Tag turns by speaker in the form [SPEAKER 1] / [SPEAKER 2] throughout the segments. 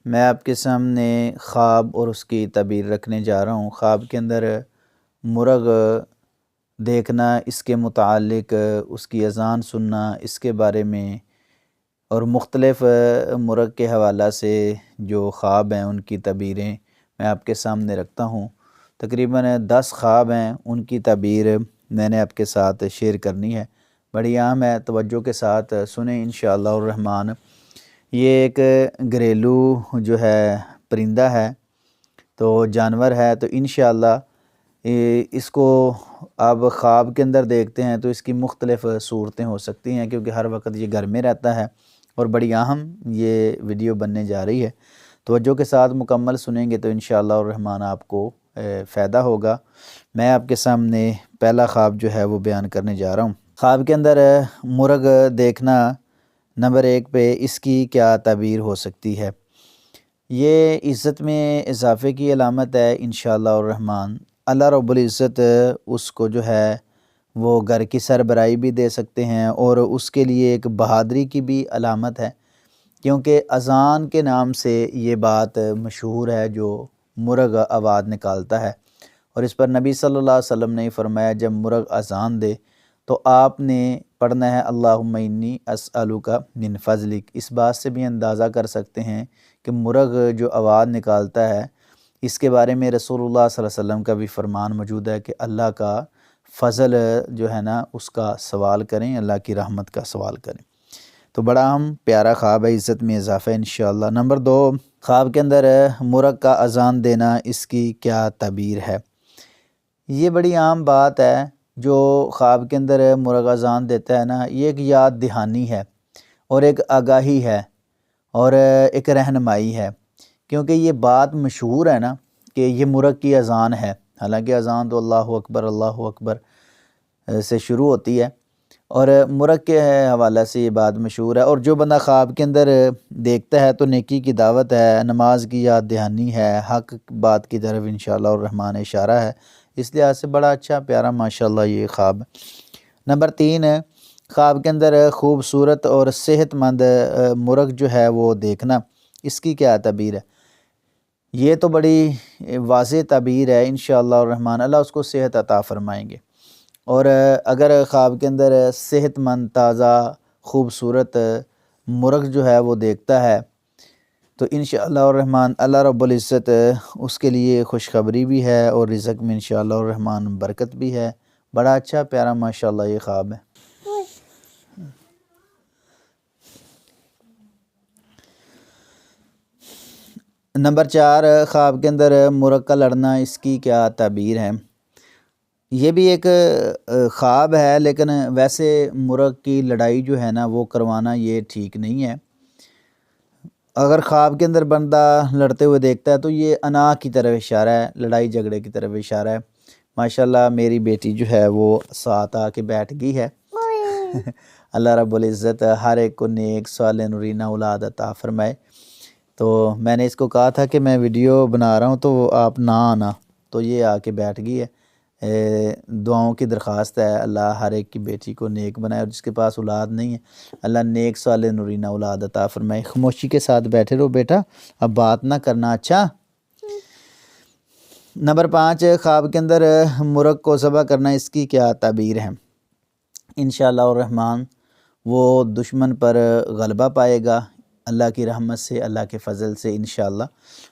[SPEAKER 1] میں آپ کے سامنے خواب اور اس کی تعبیر رکھنے جا رہا ہوں۔ خواب کے اندر مرغ دیکھنا، اس کے متعلق اس کی اذان سننا، اس کے بارے میں اور مختلف مرغ کے حوالہ سے جو خواب ہیں ان کی تعبیریں میں آپ کے سامنے رکھتا ہوں۔ تقریباً 10 خواب ہیں، ان کی تعبیر میں نے آپ کے ساتھ شیئر کرنی ہے۔ بڑی عام ہے، توجہ کے ساتھ سنیں انشاءاللہ الرحمن۔ یہ ایک گھریلو جو ہے پرندہ ہے، تو جانور ہے، تو انشاءاللہ اس کو آپ خواب کے اندر دیکھتے ہیں تو اس کی مختلف صورتیں ہو سکتی ہیں، کیونکہ ہر وقت یہ گھر میں رہتا ہے اور بڑی اہم یہ ویڈیو بننے جا رہی ہے۔ توجہ کے ساتھ مکمل سنیں گے تو انشاءاللہ الرحمن آپ کو فائدہ ہوگا۔ میں آپ کے سامنے پہلا خواب جو ہے وہ بیان کرنے جا رہا ہوں۔ خواب کے اندر مرغ دیکھنا، نمبر 1 پہ اس کی کیا تعبیر ہو سکتی ہے؟ یہ عزت میں اضافے کی علامت ہے انشاءاللہ الرحمن۔ اللہ رب العزت اس کو جو ہے وہ گھر کی سربراہی بھی دے سکتے ہیں، اور اس کے لیے ایک بہادری کی بھی علامت ہے، کیونکہ اذان کے نام سے یہ بات مشہور ہے جو مرغ آواز نکالتا ہے، اور اس پر نبی صلی اللہ علیہ وسلم نے فرمایا جب مرغ اذان دے تو آپ نے پڑھنا ہے اللہم انی اسألک من فضلک۔ اس بات سے بھی اندازہ کر سکتے ہیں کہ مرغ جو آواز نکالتا ہے اس کے بارے میں رسول اللہ صلی اللہ علیہ وسلم کا بھی فرمان موجود ہے کہ اللہ کا فضل جو ہے نا اس کا سوال کریں، اللہ کی رحمت کا سوال کریں۔ تو بڑا ہم پیارا خواب ہے، عزت میں اضافہ انشاءاللہ۔ نمبر 2، خواب کے اندر مرغ کا اذان دینا، اس کی کیا تعبیر ہے؟ یہ بڑی عام بات ہے، جو خواب کے اندر مرغ اذان دیتا ہے نا، یہ ایک یاد دہانی ہے اور ایک آگاہی ہے اور ایک رہنمائی ہے، کیونکہ یہ بات مشہور ہے نا کہ یہ مرغ کی اذان ہے، حالانکہ اذان تو اللہ اکبر سے شروع ہوتی ہے، اور مرغ کے حوالے سے یہ بات مشہور ہے۔ اور جو بندہ خواب کے اندر دیکھتا ہے تو نیکی کی دعوت ہے، نماز کی یاد دہانی ہے، حق بات کی طرف انشاءاللہ الرحمن اشارہ ہے، اس لحاظ سے بڑا اچھا پیارا ماشاءاللہ یہ خواب۔ نمبر 3، خواب کے اندر خوبصورت اور صحت مند مرغ جو ہے وہ دیکھنا، اس کی کیا تعبیر ہے؟ یہ تو بڑی واضح تعبیر ہے انشاءاللہ الرحمن، اللہ اس کو صحت عطا فرمائیں گے۔ اور اگر خواب کے اندر صحت مند تازہ خوبصورت مرغ جو ہے وہ دیکھتا ہے تو انشاءاللہ الرحمن اللہ رب العزت اس کے لیے خوشخبری بھی ہے اور رزق میں انشاءاللہ الرحمن برکت بھی ہے۔ بڑا اچھا پیارا ماشاءاللہ یہ خواب ہے۔ نمبر 4، خواب کے اندر مرغ کا لڑنا، اس کی کیا تعبیر ہے؟ یہ بھی ایک خواب ہے، لیکن ویسے مرغ کی لڑائی جو ہے نا وہ کروانا یہ ٹھیک نہیں ہے۔ اگر خواب کے اندر بندہ لڑتے ہوئے دیکھتا ہے تو یہ انا کی طرف اشارہ ہے، لڑائی جھگڑے کی طرف اشارہ ہے۔ ماشاءاللہ میری بیٹی جو ہے وہ ساتھ آ کے بیٹھ گئی ہے۔ اللہ رب العزت ہر ایک کو نیک صالح نورینہ اولاد عطا فرمائے۔ تو میں نے اس کو کہا تھا کہ میں ویڈیو بنا رہا ہوں تو آپ نہ آنا، تو یہ آ کے بیٹھ گئی ہے۔ دعاؤں کی درخواست ہے، اللہ ہر ایک کی بیٹی کو نیک بنائے، اور جس کے پاس اولاد نہیں ہے اللہ نیک صالح نورینہ اولاد عطا فرمائے۔ خاموشی کے ساتھ بیٹھے رہو بیٹا، اب بات نہ کرنا، اچھا؟ نمبر 5، خواب کے اندر مرغ کو ذبح کرنا، اس کی کیا تعبیر ہے؟ انشاءاللہ الرحمن وہ دشمن پر غلبہ پائے گا اللہ کی رحمت سے، اللہ کے فضل سے انشاءاللہ،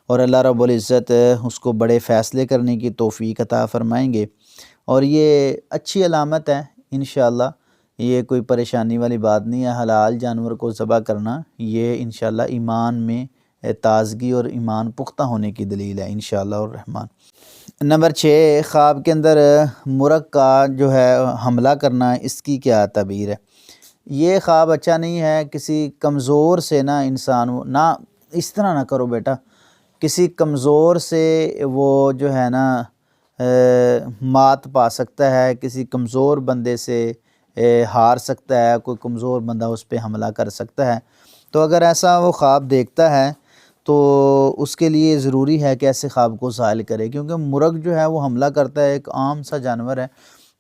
[SPEAKER 1] اور اللہ رب العزت اس کو بڑے فیصلے کرنے کی توفیق عطا فرمائیں گے، اور یہ اچھی علامت ہے انشاءاللہ۔ یہ کوئی پریشانی والی بات نہیں ہے، حلال جانور کو ذبح کرنا یہ انشاءاللہ ایمان میں تازگی اور ایمان پختہ ہونے کی دلیل ہے انشاءاللہ الرحمن۔ نمبر 6، خواب کے اندر مرغ کا جو ہے حملہ کرنا، اس کی کیا تعبیر ہے؟ یہ خواب اچھا نہیں ہے، کسی کمزور سے نہ انسان نہ اس طرح نہ کرو بیٹا، کسی کمزور سے وہ جو ہے نا مات پا سکتا ہے، کسی کمزور بندے سے ہار سکتا ہے، کوئی کمزور بندہ اس پہ حملہ کر سکتا ہے۔ تو اگر ایسا وہ خواب دیکھتا ہے تو اس کے لیے ضروری ہے کہ ایسے خواب کو ظاہر کرے، کیونکہ مرغ جو ہے وہ حملہ کرتا ہے، ایک عام سا جانور ہے،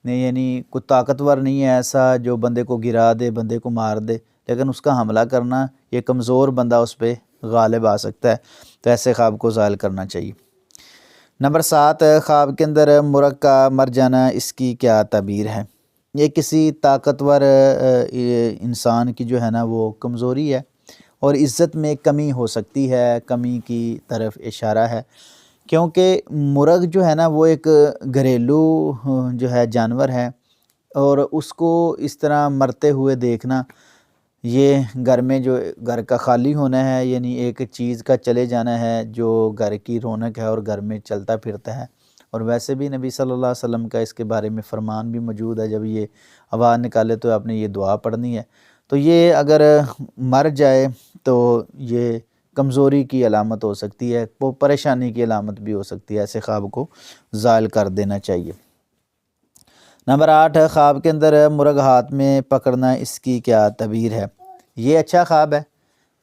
[SPEAKER 1] یعنی کوئی طاقتور نہیں ہے ایسا جو بندے کو گرا دے، بندے کو مار دے، لیکن اس کا حملہ کرنا، یہ کمزور بندہ اس پہ غالب آ سکتا ہے، تو ایسے خواب کو زائل کرنا چاہیے۔ نمبر 7، خواب کے اندر مرغ کا مر جانا، اس کی کیا تعبیر ہے؟ یہ کسی طاقتور انسان کی جو ہے نا وہ کمزوری ہے اور عزت میں کمی ہو سکتی ہے، کمی کی طرف اشارہ ہے، کیونکہ مرغ جو ہے نا وہ ایک گھریلو جو ہے جانور ہے، اور اس کو اس طرح مرتے ہوئے دیکھنا، یہ گھر میں جو گھر کا خالی ہونا ہے، یعنی ایک چیز کا چلے جانا ہے جو گھر کی رونق ہے اور گھر میں چلتا پھرتا ہے۔ اور ویسے بھی نبی صلی اللہ علیہ وسلم کا اس کے بارے میں فرمان بھی موجود ہے، جب یہ آواز نکالے تو آپ نے یہ دعا پڑھنی ہے۔ تو یہ اگر مر جائے تو یہ کمزوری کی علامت ہو سکتی ہے، وہ پریشانی کی علامت بھی ہو سکتی ہے، ایسے خواب کو زائل کر دینا چاہیے۔ نمبر 8، خواب کے اندر مرغ ہاتھ میں پکڑنا، اس کی کیا تعبیر ہے؟ یہ اچھا خواب ہے،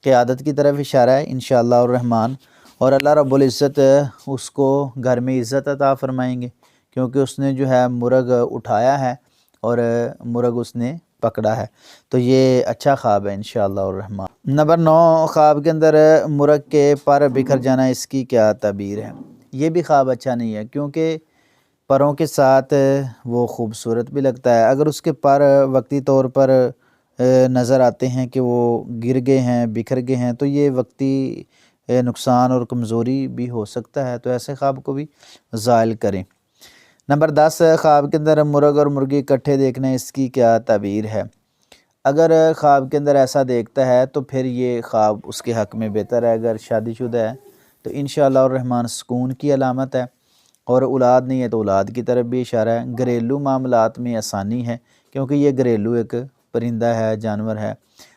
[SPEAKER 1] قیادت کی طرف اشارہ ہے انشاءاللہ الرحمن، اور اللہ رب العزت اس کو گھر میں عزت عطا فرمائیں گے، کیونکہ اس نے جو ہے مرغ اٹھایا ہے اور مرغ اس نے پکڑا ہے، تو یہ اچھا خواب ہے انشاءاللہ الرحمن۔ نمبر 9، خواب کے اندر مرغ کے پر بکھر جانا، اس کی کیا تعبیر ہے؟ یہ بھی خواب اچھا نہیں ہے، کیونکہ پروں کے ساتھ وہ خوبصورت بھی لگتا ہے، اگر اس کے پر وقتی طور پر نظر آتے ہیں کہ وہ گر گئے ہیں، بکھر گئے ہیں، تو یہ وقتی نقصان اور کمزوری بھی ہو سکتا ہے، تو ایسے خواب کو بھی زائل کریں۔ نمبر 10، خواب کے اندر مرغ اور مرغی اکٹھے دیکھنا، اس کی کیا تعبیر ہے؟ اگر خواب کے اندر ایسا دیکھتا ہے تو پھر یہ خواب اس کے حق میں بہتر ہے، اگر شادی شدہ ہے تو انشاءاللہ الرحمن سکون کی علامت ہے، اور اولاد نہیں ہے تو اولاد کی طرف بھی اشارہ ہے۔ گھریلو معاملات میں آسانی ہے، کیونکہ یہ گھریلو ایک پرندہ ہے، جانور ہے،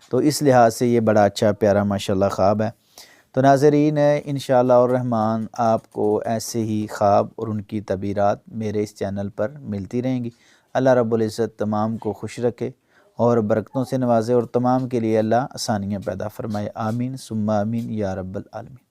[SPEAKER 1] تو اس لحاظ سے یہ بڑا اچھا پیارا ماشاءاللہ خواب ہے۔ تو ناظرین، انشاءاللہ الرحمن آپ کو ایسے ہی خواب اور ان کی تعبیرات میرے اس چینل پر ملتی رہیں گی۔ اللہ رب العزت تمام کو خوش رکھے اور برکتوں سے نوازے، اور تمام کے لیے اللہ آسانیاں پیدا فرمائے، آمین ثم آمین یا رب العالمین۔